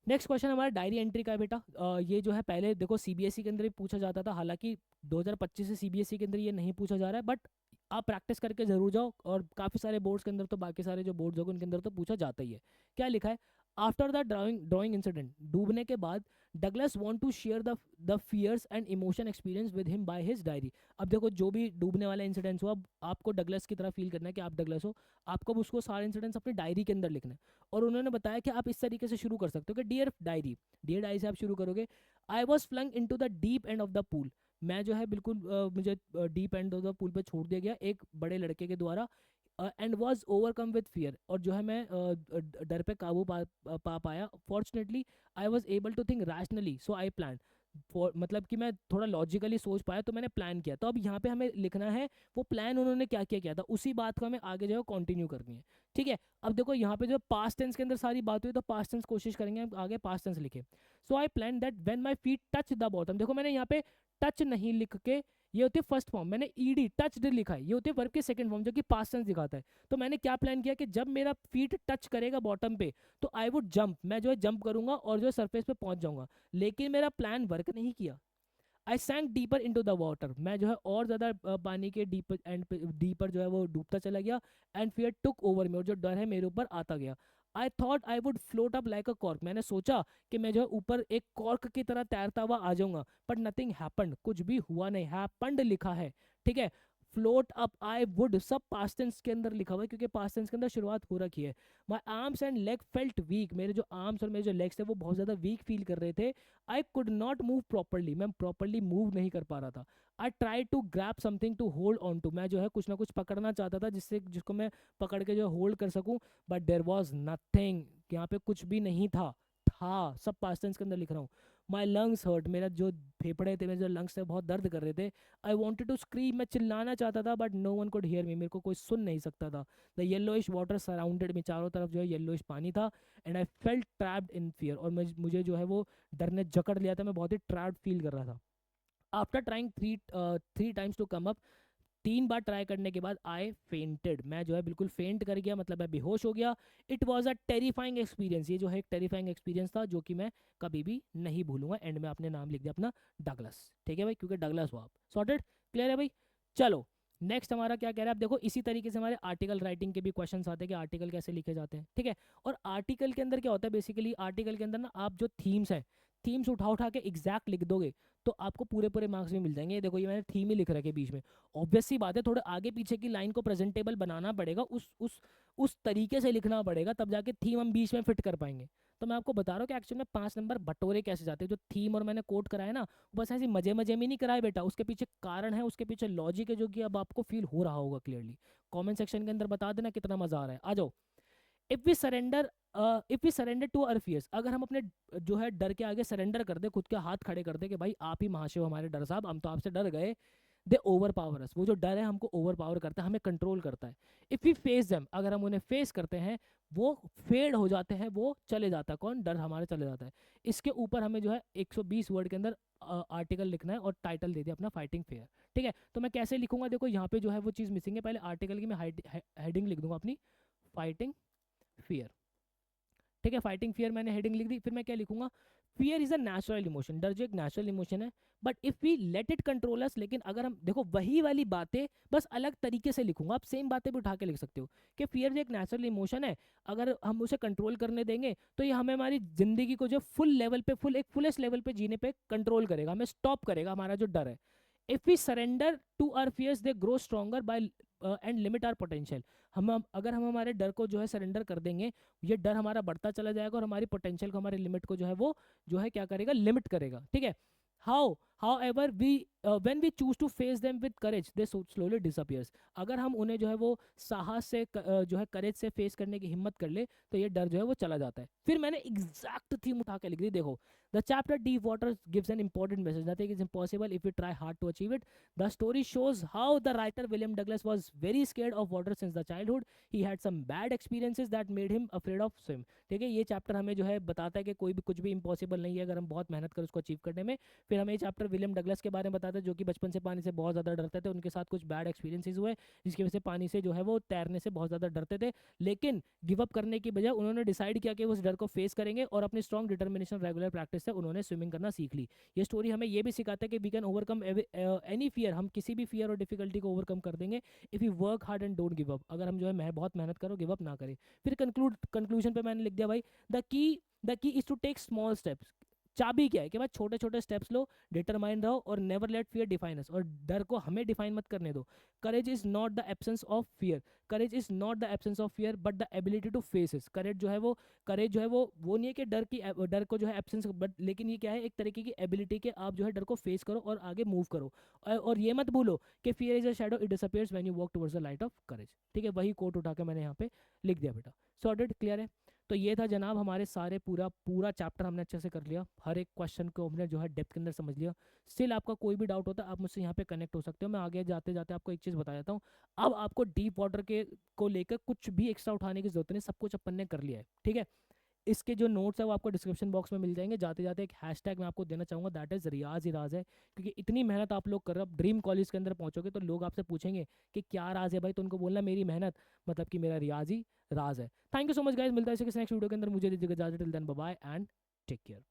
नेक्स्ट क्वेश्चन हमारा डायरी एंट्री का है बेटा। ये जो है पहले देखो सीबीएसई के अंदर भी पूछा जाता था, हालांकि 2025 से सीबीएसई के अंदर ये नहीं पूछा जा रहा है, बट आप प्रैक्टिस करके जरूर जाओ। और काफ़ी सारे बोर्ड्स के अंदर तो, बाकी सारे जो बोर्ड्स होंगे उनके अंदर तो पूछा जाता ही है। क्या लिखा है, आफ्टर द ड्राइंग इंसिडेंट, डूबने के बाद Douglas want to share the fears and emotion experience with him by his diary. अब देखो जो भी डूबने वाला इंसिडेंट्स हुआ, आपको डगलस की तरह फील करना है कि आप डगलस हो, आपको उसको सारे इंसिडेंट्स अपनी डायरी के अंदर लिखना है। और उन्होंने बताया कि आप इस तरीके से शुरू कर सकते हो कि डियर डायरी, डियर डायरी से आप शुरू करोगे। I was flung in to the deep end of the pool. मैं जो है बिल्कुल मुझे deep end of the pool पे छोड़ दिया गया एक बड़े लड़के के द्वारा। And was overcome with fear, और जो है मैं डर पे काबू पा पाया। Fortunately I was able to think rationally, so I plan. मतलब कि मैं थोड़ा लॉजिकली सोच पाया तो मैंने प्लान किया। तो अब यहाँ पे हमें लिखना है वो प्लान उन्होंने क्या क्या किया था, उसी बात को हमें आगे जो है कंटिन्यू करनी है, ठीक है। अब देखो यहाँ पे जो पास्ट टेंस के अंदर सारी बात हुई, तो पास्ट टेंस कोशिश करेंगे हम आगे पास्ट टेंस लिखे। So I plan that when my feet touch the bottom. देखो मैंने यहाँ पे टच नहीं लिख के, ये होती है फर्स्ट फॉर्म, मैंने ईडी टच्ड लिखा है, ये होती है वर्ब की सेकंड फॉर्म जो कि पास्ट टेंस दिखाता है। तो मैंने क्या प्लान किया कि जब मेरा फीट टच करेगा बॉटम पे तो आई वुड जंप, मैं जो है जंप करूंगा और जो है सरफेस पे पहुंच जाऊंगा। लेकिन मेरा प्लान वर्क नहीं किया। I sank deeper in to the water, मैं जो है और ज़्यादा पानी के डीपर एंड डीपर जो है वो डूबता चला गया। And fear took over me, और जो डर है मेरे ऊपर आता गया। I thought I would float up like a cork, मैंने सोचा कि मैं जो है ऊपर एक कॉर्क की तरह तैरता हुआ आ जाऊंगा। बट नथिंग हैपेंड, कुछ भी हुआ नहीं। हैपेंड लिखा है, ठीक है। फ्लोट अप आई वुड सब पास्ट टेंस के अंदर लिखा हुआ है, क्योंकि पास्ट टेंस के अंदर शुरुआत हो रखी है। My arms and leg felt weak, मेरे जो आर्म्स और मेरे जो लेग्स थे वो बहुत ज़्यादा वीक फील कर रहे थे। I could not move properly, मैं प्रॉपरली मूव नहीं कर पा रहा था। I try to grab something to hold on to, मैं जो है कुछ ना कुछ पकड़ना चाहता था जिससे जिसको मैं पकड़ के जो होल्ड कर सकूं। बट देयर वॉज नथिंग, यहाँ पे कुछ भी नहीं था। सब पास्ट टेंस के अंदर लिख रहा हूँ। माई लंग्स हर्ट, मेरा जो फेफड़े थे, मेरे जो लंग्स थे बहुत दर्द कर रहे थे। आई वॉन्टेड टू स्क्रीम, मैं चिल्लाना चाहता था, but no one could hear me, मेरे को कोई सुन नहीं सकता था। The yellowish water surrounded me, चारों तरफ जो है येलोइश पानी था। And I felt trapped in fear, और मुझे जो है वो डर ने जकड़ लिया था, मैं बहुत ही ट्रैप्ड फील कर रहा था। After trying three times to come up, 3 बार ट्राई करने के बाद आई फेंटेड, मैं जो है बिल्कुल फेंट कर गया, मतलब मैं बेहोश हो गया। It was a terrifying experience, ये जो है एक टेरिफाइंग एक्सपीरियंस था जो कि मैं कभी भी नहीं भूलूंगा। एंड में आपने नाम लिख दिया अपना डगलस, ठीक है भाई, क्योंकि डगलस हो आप। सॉर्टेड, क्लियर है भाई। चलो नेक्स्ट हमारा क्या कह रहा है, आप देखो इसी तरीके से हमारे आर्टिकल राइटिंग के भी क्वेश्चंस आते हैं कि आर्टिकल कैसे लिखे जाते हैं, ठीक है। और आर्टिकल के अंदर क्या होता है बेसिकली, आर्टिकल के अंदर ना आप जो थीम्स है, थीम्स उठा उठा के एग्जैक्ट लिख दोगे तो आपको पूरे पूरे मार्क्स भी मिल जाएंगे। ये देखो ये मैंने थीम ही लिख रखी है बीच में। ऑब्वियस सी बात है, थोड़ा आगे पीछे की लाइन को प्रेजेंटेबल बनाना पड़ेगा, उस तरीके से लिखना पड़ेगा, तब जाके थीम हम बीच में फिट कर पाएंगे। तो मैं आपको बता रहा हूँ कि एक्चुअली में 5 नंबर बटोरे कैसे जाते हैं। जो थीम और मैंने कोट कराया ना, बस ऐसे मजे मजे में नहीं कराए बेटा, उसके पीछे कारण है, उसके पीछे लॉजिक है, जो कि अब आपको फील हो रहा होगा क्लियरली। कमेंट सेक्शन के अंदर बता देना कितना मजा आ रहा है। आ जाओ। If we surrender to our fears, अगर हम अपने जो है डर के आगे सरेंडर कर दे, खुद के हाथ खड़े कर दे कि भाई आप ही महाशिव हमारे डर साहब, हम तो आपसे डर गए। दे ओवर पावर अस, वो जो डर है हमको ओवर पावर करता है, हमें कंट्रोल करता है। इफ वी फेस देम, अगर हम उन्हें फेस करते हैं, वो फेड हो जाते हैं, वो चले जाता है, कौन, डर हमारे चले जाता है। इसके ऊपर हमें जो है 120 वर्ड के अंदर आर्टिकल लिखना है और टाइटल दे दिया अपना फाइटिंग फेयर, ठीक है। तो मैं कैसे लिखूंगा, देखो यहाँ पे जो है वो चीज़ मिसिंग है। पहले आर्टिकल की मैं हेडिंग लिख दूंगा अपनी, फाइटिंग फियर, ठीक है। फाइटिंग फियर मैंने हेडिंग लिख दी। फिर मैं क्या लिखूंगा, fear is a natural emotion, डर जो एक नेचुरल इमोशन है, but if we let it control us, लेकिन अगर हम, देखो वही वाली बातें बस अलग तरीके से लिखूंगा, आप सेम बातें भी उठा के लिख सकते हो कि फियर जो एक नेचुरल इमोशन है, अगर हम उसे कंट्रोल करने देंगे तो ये हमें हमारी जिंदगी को जो फुल लेवल पे, फुल एक फुलेस्ट लेवल पे जीने पे कंट्रोल करेगा, हमें स्टॉप करेगा हमारा जो डर है। If we surrender to our fears they grow stronger by and limit our potential, अगर हम हमारे डर को जो है सरेंडर कर देंगे, ये डर हमारा बढ़ता चला जाएगा और हमारी पोटेंशियल को, हमारे लिमिट को जो है वो जो है क्या करेगा, लिमिट करेगा, ठीक है। However we when we choose to face them with courage they slowly disappears, अगर हम उन्हें जो है वो साहस से जो है करेज से फेस करने की हिम्मत कर ले, तो ये डर जो है वो चला जाता है। फिर मैंने एग्जैक्ट थीम उठा के लिख दी, देखो the chapter deep water gives an important message, nothing is impossible if we try hard to achieve it. The story shows how the writer William Douglas was very scared of water since the childhood. He had some bad experiences that made him afraid of swim. ठीक है, ये chapter हमें जो है बताता है कि कोई भी कुछ भी इम्पॉसिबल नहीं है अगर हम बहुत मेहनत करें उसको अचीव करने में। फिर हमें ये चैप्टर विलियम डगलस के बारे में बताता है जो कि बचपन से पानी से बहुत ज़्यादा डरते थे, उनके साथ कुछ बैड एक्सपीरियंसेस हुए जिसकी वजह से पानी से जो है वो तैरने से बहुत ज़्यादा डरते थे, लेकिन गिव अप करने की बजाय उन्होंने डिसाइड किया कि वो उस डर को फेस करेंगे और अपनी स्ट्रॉन्ग डिटर्मिनेशन रेगुलर प्रैक्टिस से उन्होंने स्विमिंग करना सीख ली। ये स्टोरी हमें ये भी सिखाता है कि we can overcome any fear, हम किसी भी फियर और डिफिकल्टी को ओवरकम कर देंगे if you work hard and don't give up, अगर हम जो है बहुत मेहनत करो, गिव अप ना करें। फिर कंक्लूजन पे मैंने लिख दिया भाई, the key is to take small steps, चाबी क्या है कि भाई छोटे छोटे स्टेप्स लो, डिटरमाइन रहो और never let fear define us, और डर को हमें डिफाइन मत करने दो। Courage is not the absence of fear, courage is not the absence of fear but the ability to face is, courage जो है वो नहीं है कि डर को जो है एब्सेंस, बट लेकिन ये क्या है, एक तरीके की एबिलिटी के आप जो है डर को फेस करो और आगे मूव करो। और ये मत भूलो कि fear is a shadow, it disappears when you walk towards the light of करेज, ठीक है। वही कोट उठा के मैंने यहाँ पे लिख दिया बेटा। सॉर्टेड, क्लियर है। तो ये था जनाब हमारे सारे पूरा चैप्टर हमने अच्छे से कर लिया, हर एक क्वेश्चन को हमने जो है डेप्थ के अंदर समझ लिया। स्टिल आपका कोई भी डाउट होता है आप मुझसे यहाँ पे कनेक्ट हो सकते हो। मैं आगे जाते जाते आपको एक चीज़ बता देता हूँ, अब आपको डीप वाटर के को लेकर कुछ भी एक्स्ट्रा उठाने की जरूरत नहीं, सब कुछ अपन ने कर लिया है, ठीक है। इसके जो नोट्स है वो आपको डिस्क्रिप्शन बॉक्स में मिल जाएंगे। जाते जाते एक हैशटैग मैं आपको देना चाहूँगा, दैट इज़ रियाज ही राज है, क्योंकि इतनी मेहनत आप लोग कर रहे हो, ड्रीम कॉलेज के अंदर पहुँचोगे तो लोग आपसे पूछेंगे कि क्या राज है भाई, तो उनको बोलना मेरी मेहनत मतलब कि मेरा रियाज ही राज है। Thank you so much guys, मिलता है इसी के नेक्स्ट वीडियो के अंदर, मुझे दीजिएगा इजाजत, till then bye bye and take care.